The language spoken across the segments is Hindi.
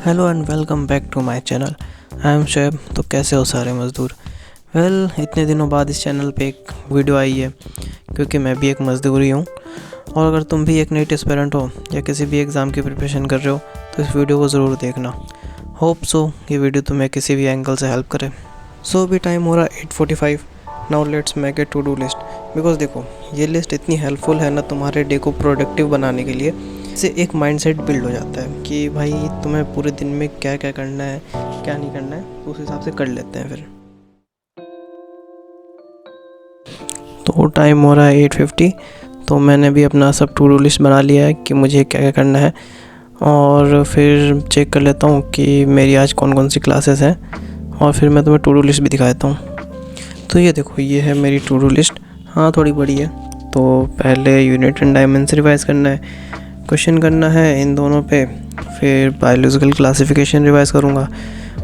Hello and welcome back to my channel. I am Shoaib. तो कैसे हो सारे मज़दूर? इतने दिनों बाद इस चैनल पे एक वीडियो आई है क्योंकि मैं भी एक मज़दूर ही हूँ। और अगर तुम भी एक नीट एस्पिरेंट हो या किसी भी एग्ज़ाम की प्रिपरेशन कर रहे हो तो इस वीडियो को ज़रूर देखना। होप सो ये वीडियो तुम्हें किसी भी एंगल से हेल्प करे। सो अभी टाइम हो रहा है 8:45। Now let's make a to do list. Because देखो ये लिस्ट इतनी हेल्पफुल है ना तुम्हारे डे को प्रोडक्टिव बनाने के लिए। इससे एक माइंडसेट बिल्ड हो जाता है कि भाई तुम्हें पूरे दिन में क्या क्या करना है क्या नहीं करना है, उस हिसाब से कर लेते हैं फिर। तो टाइम हो रहा है 8:50। तो मैंने भी अपना सब टू डू लिस्ट बना लिया है कि मुझे क्या क्या करना है, और फिर चेक कर लेता हूँ कि मेरी आज कौन कौन सी क्लासेस हैं, और फिर मैं तुम्हें टू डू लिस्ट भी दिखा देता हूँ। तो ये देखो ये है मेरी टू डू लिस्ट। हाँ थोड़ी बड़ी है। तो पहले यूनिट एंड डायमेंशन रिवाइज करना है, क्वेश्चन करना है इन दोनों पे, फिर बायोलॉजिकल क्लासिफिकेशन रिवाइज करूँगा,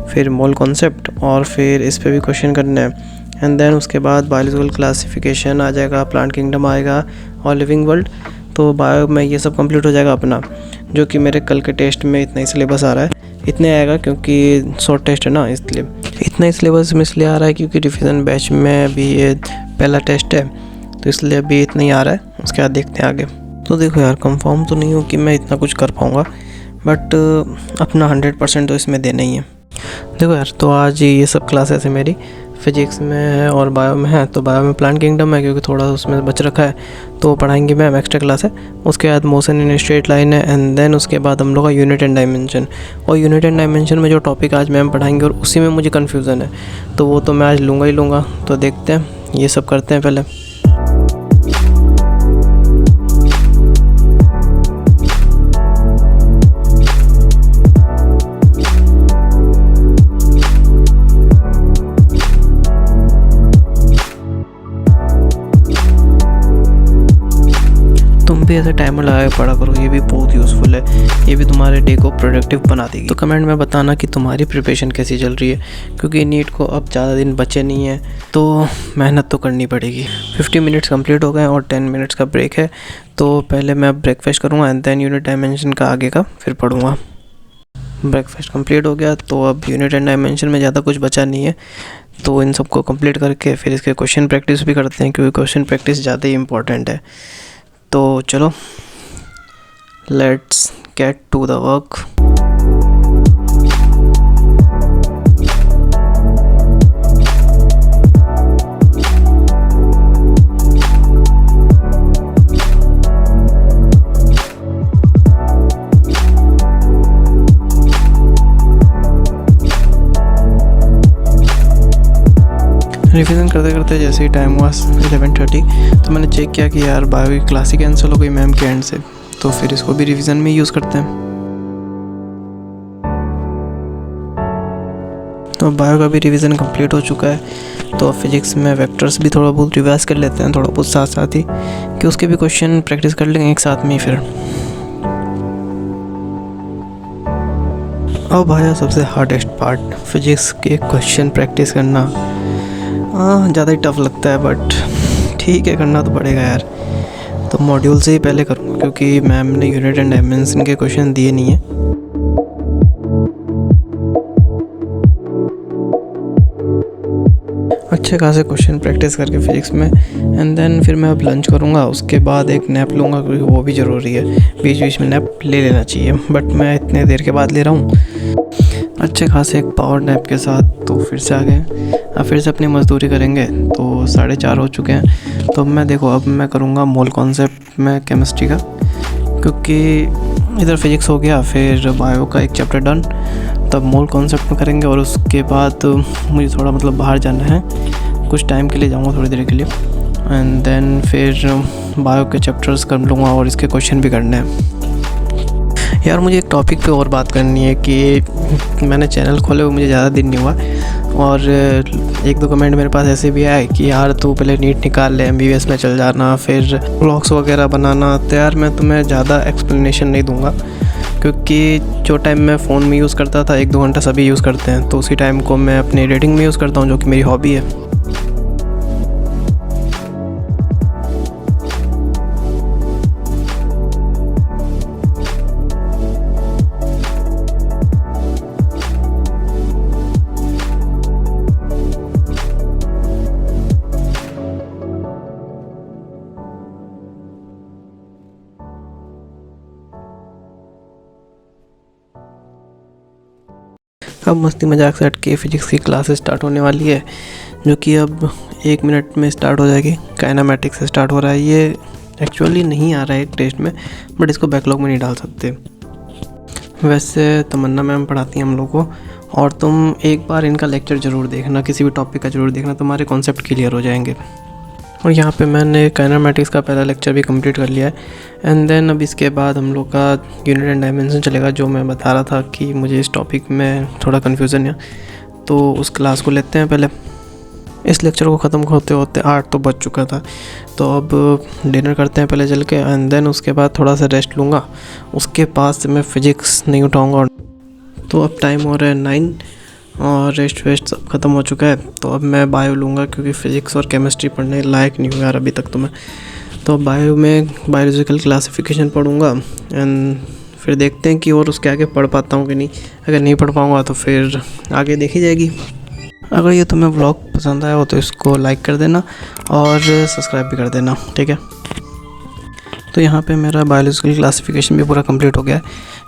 फिर मोल कॉन्सेप्ट, और फिर इस पे भी क्वेश्चन करना है। एंड देन उसके बाद बायोलॉजिकल क्लासिफिकेशन आ जाएगा, प्लांट किंगडम आएगा और लिविंग वर्ल्ड। तो बायो में ये सब कंप्लीट हो जाएगा अपना, जो कि मेरे कल के टेस्ट में इतना ही सिलेबस आ रहा है। इतने आएगा क्योंकि शॉर्ट टेस्ट है ना, इसलिए इतना ही सिलेबस में इसलिए आ रहा है क्योंकि रिविज़न बैच में अभी ये पहला टेस्ट है, तो इसलिए अभी इतना ही आ रहा है। उसके बाद देखते हैं आगे। तो देखो यार कंफर्म तो नहीं हूँ कि मैं इतना कुछ कर पाऊँगा, बट अपना 100% तो इसमें देना ही है। देखो यार तो आज ये सब क्लासेस है मेरी, फिजिक्स में है और बायो में है। तो बायो में प्लांट किंगडम है क्योंकि थोड़ा उसमें बच रखा है, तो पढ़ाएंगे मैम, एक्स्ट्रा क्लास है। उसके बाद मोशन इन स्ट्रेट लाइन है, एंड देन उसके बाद हम लोग का यूनिट एंड डायमेंशन। और यूनिट एंड डायमेंशन में जो टॉपिक आज मैम पढ़ाएंगे और उसी में मुझे कन्फ्यूज़न है, तो वो तो मैं आज लूँगा ही लूँगा। तो देखते हैं, ये सब करते हैं पहले। तुम भी ऐसे टाइमर लगा के पढ़ा करो, ये भी बहुत यूज़फुल है, ये भी तुम्हारे डे को प्रोडक्टिव बना देगी। तो कमेंट में बताना कि तुम्हारी प्रिपरेशन कैसी चल रही है, क्योंकि नीट को अब ज़्यादा दिन बचे नहीं हैं, तो मेहनत तो करनी पड़ेगी। 50 मिनट्स कंप्लीट हो गए और 10 मिनट्स का ब्रेक है। तो पहले मैं ब्रेकफास्ट करूँगा एंड देन यूनिट डायमेंशन का आगे का फिर पढ़ूँगा। ब्रेकफास्ट कंप्लीट हो गया, तो अब यूनिट एंड डायमेंशन में ज़्यादा कुछ बचा नहीं है, तो इन सबको कंप्लीट करके फिर इसके क्वेश्चन प्रैक्टिस भी करते हैं, क्योंकि क्वेश्चन प्रैक्टिस ज़्यादा ही इंपॉर्टेंट है। तो चलो let's get to the work. Revision करते करते जैसे ही टाइम हुआ 11:30, तो मैंने चेक किया कि यार बायो की क्लास ही कैंसिल हो गई मैम के एंड से, तो फिर इसको भी रिवीजन में यूज़ करते हैं। तो बायो का भी रिवीजन कंप्लीट हो चुका है, तो फिजिक्स में वेक्टर्स भी थोड़ा बहुत रिवाइज कर लेते हैं, थोड़ा बहुत साथ साथ ही, कि उसके भी क्वेश्चन प्रैक्टिस कर लेंगे एक साथ में ही। फिर अब आया सबसे हार्डेस्ट पार्ट, फिजिक्स के क्वेश्चन प्रैक्टिस करना। ज़्यादा ही टफ लगता है, बट ठीक है करना तो पड़ेगा यार। तो मॉड्यूल से ही पहले करूँगा क्योंकि मैम ने यूनिट एंड डायमेंशन के क्वेश्चन दिए नहीं हैं। अच्छे खासे क्वेश्चन प्रैक्टिस करके फिजिक्स में, एंड देन फिर मैं अब लंच करूँगा। उसके बाद एक नैप लूँगा क्योंकि वो भी ज़रूरी है, बीच बीच में नैप ले लेना चाहिए, बट मैं इतने देर के बाद ले रहा हूँ अच्छे खासे एक पावर नैप के साथ। तो फिर से आ गए, अब फिर से अपनी मजदूरी करेंगे। तो 4:30 हो चुके हैं। तो मैं देखो अब मैं करूँगा मोल कॉन्सेप्ट में केमिस्ट्री का, क्योंकि इधर फिजिक्स हो गया, फिर बायो का एक चैप्टर डन, तब मोल कॉन्सेप्ट में करेंगे। और उसके बाद मुझे थोड़ा मतलब बाहर जाना है, कुछ टाइम के लिए जाऊँगा, थोड़ी देर के लिए, एंड देन फिर बायो के चैप्टर्स कर लूँगा और इसके क्वेश्चन भी करने हैं। यार मुझे एक टॉपिक पे और बात करनी है कि मैंने चैनल खोले हुए मुझे ज़्यादा दिन नहीं हुआ, और एक दो कमेंट मेरे पास ऐसे भी आए कि यार तू पहले नीट निकाल ले, MBBS में चल जाना, फिर व्लॉग्स वगैरह बनाना। तो यार मैं तुम्हें ज़्यादा एक्सप्लेनेशन नहीं दूंगा, क्योंकि जो टाइम मैं फ़ोन में यूज़ करता था 1-2 घंटा सभी यूज़ करते हैं, तो उसी टाइम को मैं अपनी एडिटिंग में यूज़ करता हूँ, जो कि मेरी हॉबी है। अब मस्ती मजाक से हट के फ़िज़िक्स की क्लासेस स्टार्ट होने वाली है, जो कि अब 1 मिनट में स्टार्ट हो जाएगी। काइनेमैटिक्स से स्टार्ट हो रहा है। ये एक्चुअली नहीं आ रहा है टेस्ट में, बट इसको बैकलॉग में नहीं डाल सकते। वैसे तमन्ना मैम पढ़ाती हैं हम लोग को, और तुम एक बार इनका लेक्चर ज़रूर देखना, किसी भी टॉपिक का ज़रूर देखना, तुम्हारे कॉन्सेप्ट क्लियर हो जाएंगे। और यहाँ पे मैंने काइनेमैटिक्स का पहला लेक्चर भी कंप्लीट कर लिया है। एंड देन अब इसके बाद हम लोग का यूनिट एंड डायमेंशन चलेगा, जो मैं बता रहा था कि मुझे इस टॉपिक में थोड़ा कन्फ्यूज़न है, तो उस क्लास को लेते हैं पहले। इस लेक्चर को ख़त्म होते होते 8 तो बज चुका था, तो अब डिनर करते हैं पहले चल के, एंड देन उसके बाद थोड़ा सा रेस्ट लूँगा। उसके बाद से मैं फ़िज़िक्स नहीं उठाऊँगा। तो अब टाइम हो रहा है 9 और रेस्ट वेस्ट सब ख़त्म हो चुका है। तो अब मैं बायो लूँगा, क्योंकि फ़िज़िक्स और केमिस्ट्री पढ़ने लायक नहीं हुआ यार अभी तक तो मैं। तो बायो में बायोलॉजिकल क्लासिफिकेशन पढ़ूँगा, एंड फिर देखते हैं कि और उसके आगे पढ़ पाता हूँ कि नहीं। अगर नहीं पढ़ पाऊँगा तो फिर आगे देखी जाएगी। अगर ये तुम्हें व्लॉग पसंद आया हो तो इसको लाइक कर देना और सब्सक्राइब भी कर देना, ठीक है। तो यहाँ पे मेरा बायोलॉजिकल क्लासिफिकेशन भी पूरा कंप्लीट हो गया है,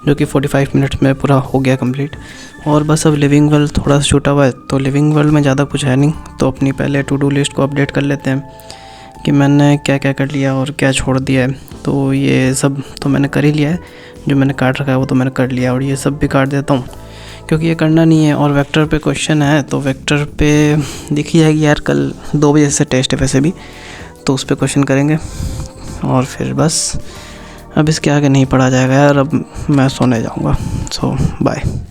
जो कि 45 मिनट्स में पूरा हो गया कंप्लीट। और बस अब लिविंग वर्ल्ड थोड़ा सा छूटा हुआ है, तो लिविंग वर्ल्ड में ज़्यादा कुछ है नहीं। तो अपनी पहले टू डू लिस्ट को अपडेट कर लेते हैं कि मैंने क्या क्या कर लिया और क्या छोड़ दिया है। तो ये सब तो मैंने कर ही लिया है, जो मैंने काट रखा है वो तो मैंने कर लिया, और ये सब भी काट देता हूँ क्योंकि ये करना नहीं है। और वेक्टर पे क्वेश्चन है, तो वेक्टर पे देखी जाएगी यार, कल 2 बजे से टेस्ट है वैसे भी, तो उस पर क्वेश्चन करेंगे। और फिर बस अब इसके आगे नहीं पढ़ा जाएगा यार, अब मैं सोने जाऊँगा। सो बाय।